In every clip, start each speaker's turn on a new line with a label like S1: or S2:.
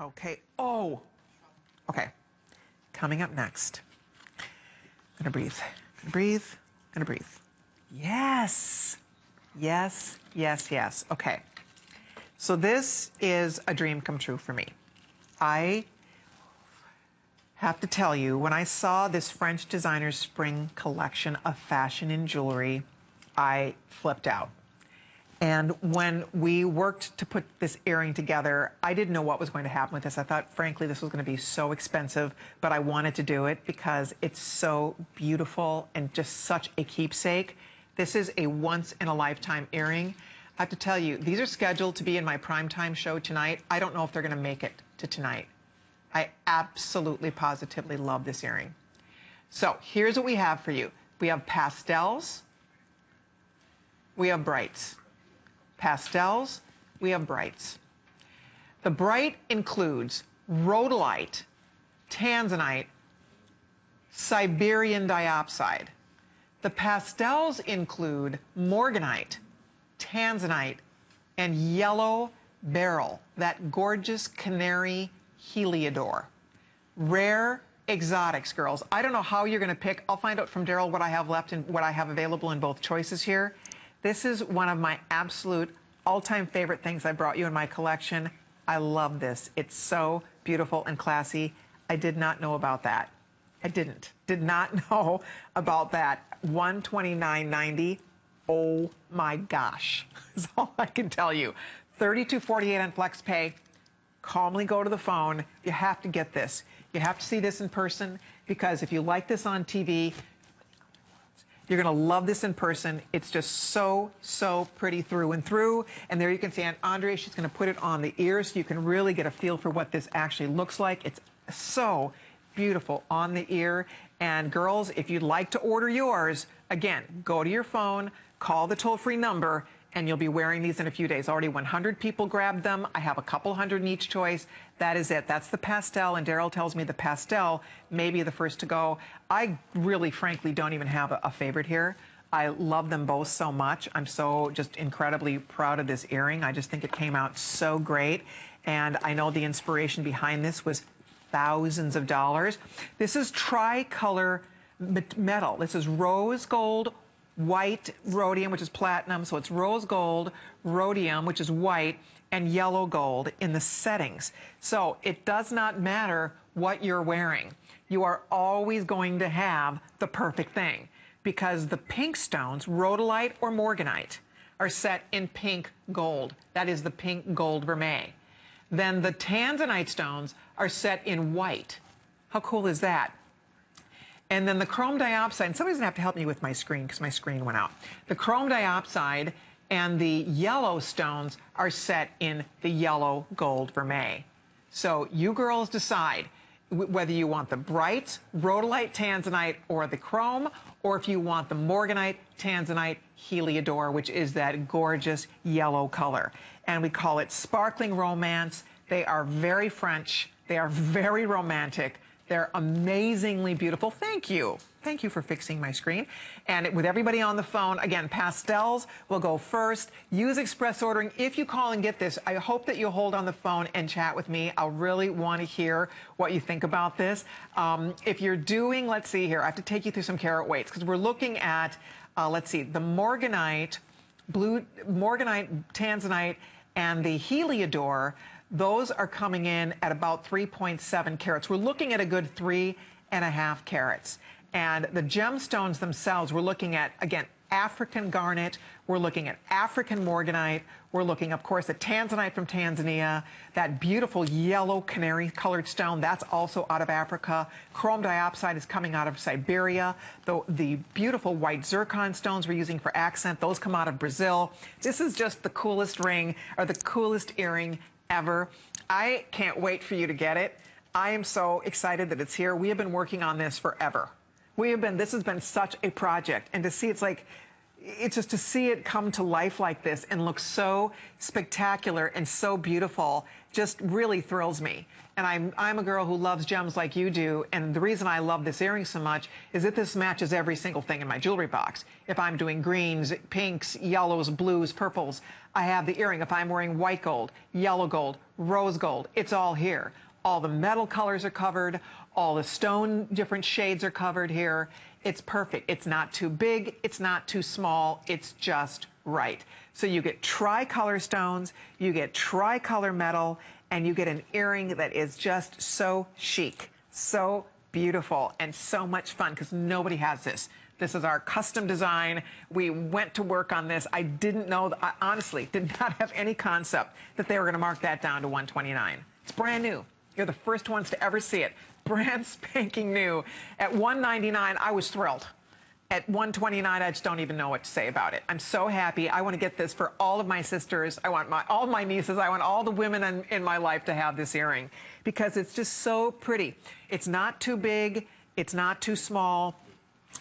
S1: Okay. Oh, okay. Coming up next. Gonna breathe. Gonna breathe. Gonna breathe. Yes. Yes, yes, yes. Okay. So this is a dream come true for me. I have to tell you, when I saw this French designer's spring collection of fashion and jewelry, I flipped out. And when we worked to put this earring together, I didn't know what was going to happen with this. I thought, frankly, this was going to be so expensive, but I wanted to do it because it's so beautiful and just such a keepsake. This is a once-in-a-lifetime earring. I have to tell you, these are scheduled to be in my primetime show tonight. I don't know if they're going to make it to tonight. I absolutely, positively love this earring. So here's what we have for you. We have pastels. We have brights. Pastels, we have brights. The bright includes rhodolite, tanzanite, Siberian diopside. The pastels include morganite, tanzanite, and yellow beryl, that gorgeous canary heliodor. Rare exotics, girls. I don't know how you're going to pick. I'll find out from Daryl what I have left and what I have available in both choices here. This is one of my absolute all-time favorite things I brought you in my collection. I love this. It's so beautiful and classy. I did not know about that. I did not know about that. $129.90. Oh my gosh. That's all I can tell you. $32.48 on FlexPay. Calmly go to the phone. You have to get this. You have to see this in person, because if you like this on TV, you're going to love this in person. It's just so, so pretty through and through. And there you can see Aunt Andre. She's going to put it on the ears so you can really get a feel for what this actually looks like. It's so beautiful on the ear. And girls, if you'd like to order yours, again, go to your phone, call the toll-free number, and you'll be wearing these in a few days. Already 100 people grabbed them. I have a couple hundred in each choice. That is it. That's the pastel, and Daryl tells me the pastel may be the first to go. I really, frankly, don't even have a favorite here. I love them both so much. I'm so just incredibly proud of this earring. I just think it came out so great, and I know the inspiration behind this was thousands of dollars. This is tricolor metal. This is rose gold, white rhodium, which is platinum, so it's rose gold, rhodium, which is white, and yellow gold in the settings. So it does not matter what you're wearing. You are always going to have the perfect thing, because the pink stones, rhodolite or morganite, are set in pink gold. That is the pink gold vermeil. Then the tanzanite stones are set in white. How cool is that? And then the chrome diopside, and somebody's gonna have to help me with my screen because my screen went out. The chrome diopside and the yellow stones are set in the yellow gold vermeil. So you girls decide whether you want the bright rhodolite tanzanite or the chrome, or if you want the morganite tanzanite heliodor, which is that gorgeous yellow color. And we call it sparkling romance. They are very French. They are very romantic. They're amazingly beautiful. Thank you. Thank you for fixing my screen. And with everybody on the phone, again, pastels will go first. Use express ordering. If you call and get this, I hope that you'll hold on the phone and chat with me. I'll really want to hear what you think about this. If you're doing, let's see here, I have to take you through some carat weights, because we're looking at, let's see, the morganite, morganite, tanzanite, and the heliodor. Those are coming in at about 3.7 carats. We're looking at a good 3.5 carats. And the gemstones themselves, we're looking at, again, African garnet. We're looking at African morganite. We're looking, of course, at tanzanite from Tanzania. That beautiful yellow canary-colored stone, that's also out of Africa. Chrome diopside is coming out of Siberia. The beautiful white zircon stones we're using for accent, those come out of Brazil. This is just the coolest ring, or the coolest earring ever. I can't wait for you to get it. I am so excited that it's here. We have been working on this forever. This has been such a project, and to see, it's like, it's just to see it come to life like this and look so spectacular and so beautiful just really thrills me. And I'm a girl who loves gems like you do, and the reason I love this earring so much is that this matches every single thing in my jewelry box. If I'm doing greens, pinks, yellows, blues, purples, I have the earring. If I'm wearing white gold, yellow gold, rose gold, it's all here. All the metal colors are covered, all the stone different shades are covered here. It's perfect. It's not too big, it's not too small, it's just right. So you get tri-color stones, you get tri-color metal, and you get an earring that is just so chic, so beautiful, and so much fun, because nobody has this. This is our custom design. We went to work on this. I didn't know, I honestly did not have any concept that they were going to mark that down to $129. It's brand new. You're the first ones to ever see it. Brand spanking new. At $199, I was thrilled. At $129, I just don't even know what to say about it. I'm so happy. I want to get this for all of my sisters. I want all my nieces. I want all the women in my life to have this earring because it's just so pretty. It's not too big. It's not too small.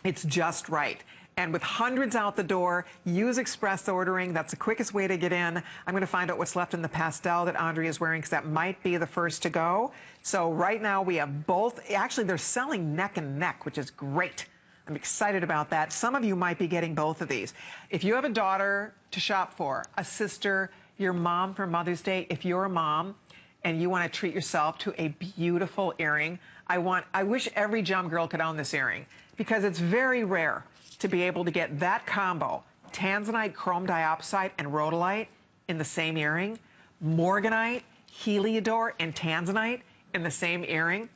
S1: It's just right. And with hundreds out the door, use express ordering. That's the quickest way to get in. I'm going to find out what's left in the pastel that Andrea is wearing because that might be the first to go. So right now we have both. Actually, they're selling neck and neck, which is great. I'm excited about that. Some of you might be getting both of these. If you have a daughter to shop for, a sister, your mom for Mother's Day, if you're a mom and you want to treat yourself to a beautiful earring, I wish every gem girl could own this earring because it's very rare to be able to get that combo, Tanzanite, chrome diopside, and rhodolite in the same earring, morganite, heliodor, and Tanzanite in the same earring.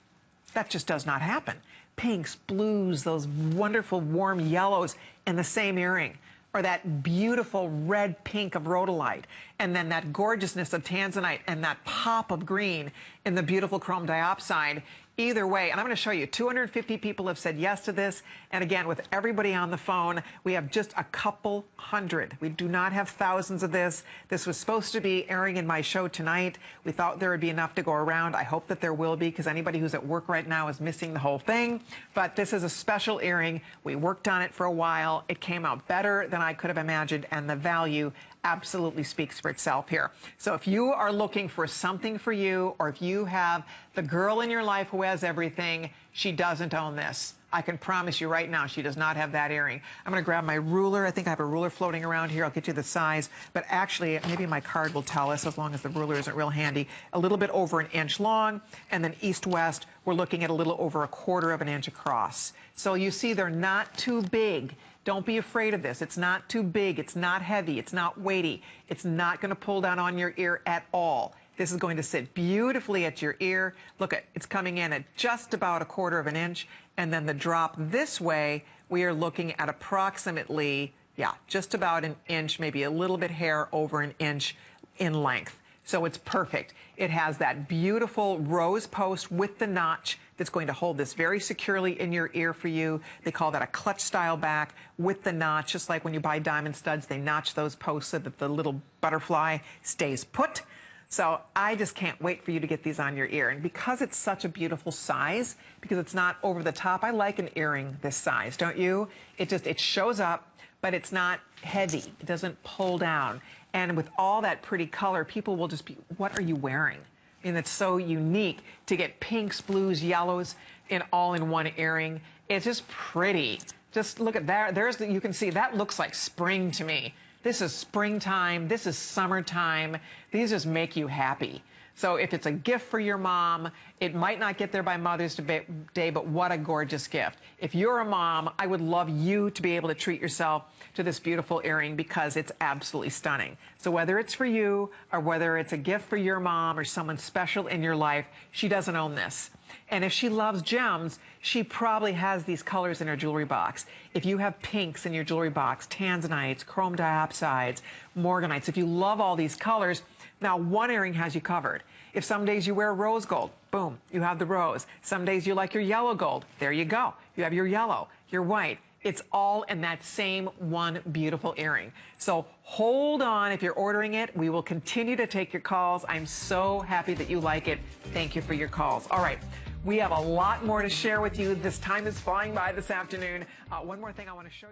S1: That just does not happen. Pinks, blues, those wonderful warm yellows in the same earring, or that beautiful red pink of rhodolite, and then that gorgeousness of Tanzanite and that pop of green in the beautiful chrome diopside. Either way, and I'm going to show you, 250 people have said yes to this. And again, with everybody on the phone, we have just a couple hundred. We do not have thousands of this. This was supposed to be airing in my show tonight. We thought there would be enough to go around. I hope that there will be, because anybody who's at work right now is missing the whole thing. But this is a special earring. We worked on it for a while. It came out better than I could have imagined, and the value absolutely speaks for itself here. So if you are looking for something for you, or if you have the girl in your life who has everything, she doesn't own this. I can promise you right now, she does not have that earring. I'm going to grab my ruler. I think I have a ruler floating around here. I'll get you the size. But actually, maybe my card will tell us, as long as the ruler isn't real handy, a little bit over an inch long. And then east-west, we're looking at a little over 1/4 of an inch across. So you see, they're not too big. Don't be afraid of this. It's not too big. It's not heavy. It's not weighty. It's not going to pull down on your ear at all. This is going to sit beautifully at your ear. Look, it's coming in at just about 1/4 of an inch. And then the drop this way, we are looking at approximately, just about an inch, maybe a little bit hair over an inch in length. So it's perfect. It has that beautiful rose post with the notch that's going to hold this very securely in your ear for you. They call that a clutch style back with the notch, just like when you buy diamond studs, they notch those posts so that the little butterfly stays put. So I just can't wait for you to get these on your ear. And because it's such a beautiful size, because it's not over the top, I like an earring this size, don't you? It shows up, but it's not heavy. It doesn't pull down. And with all that pretty color, people will just be, what are you wearing? And it's so unique to get pinks, blues, yellows all in one earring. It's just pretty. Just look at that. You can see that looks like spring to me. This is springtime. This is summertime. These just make you happy. So if it's a gift for your mom, it might not get there by Mother's Day, but what a gorgeous gift. If you're a mom, I would love you to be able to treat yourself to this beautiful earring because it's absolutely stunning. So whether it's for you or whether it's a gift for your mom or someone special in your life, she doesn't own this. And if she loves gems, she probably has these colors in her jewelry box. If you have pinks in your jewelry box, tanzanites, chrome diopsides, morganites, if you love all these colors, now one earring has you covered. If some days you wear rose gold, boom, you have the rose. Some days you like your yellow gold, there you go. You have your yellow, your white. It's all in that same one beautiful earring. So hold on if you're ordering it. We will continue to take your calls. I'm so happy that you like it. Thank you for your calls. All right. We have a lot more to share with you. This time is flying by this afternoon. One more thing I want to show you.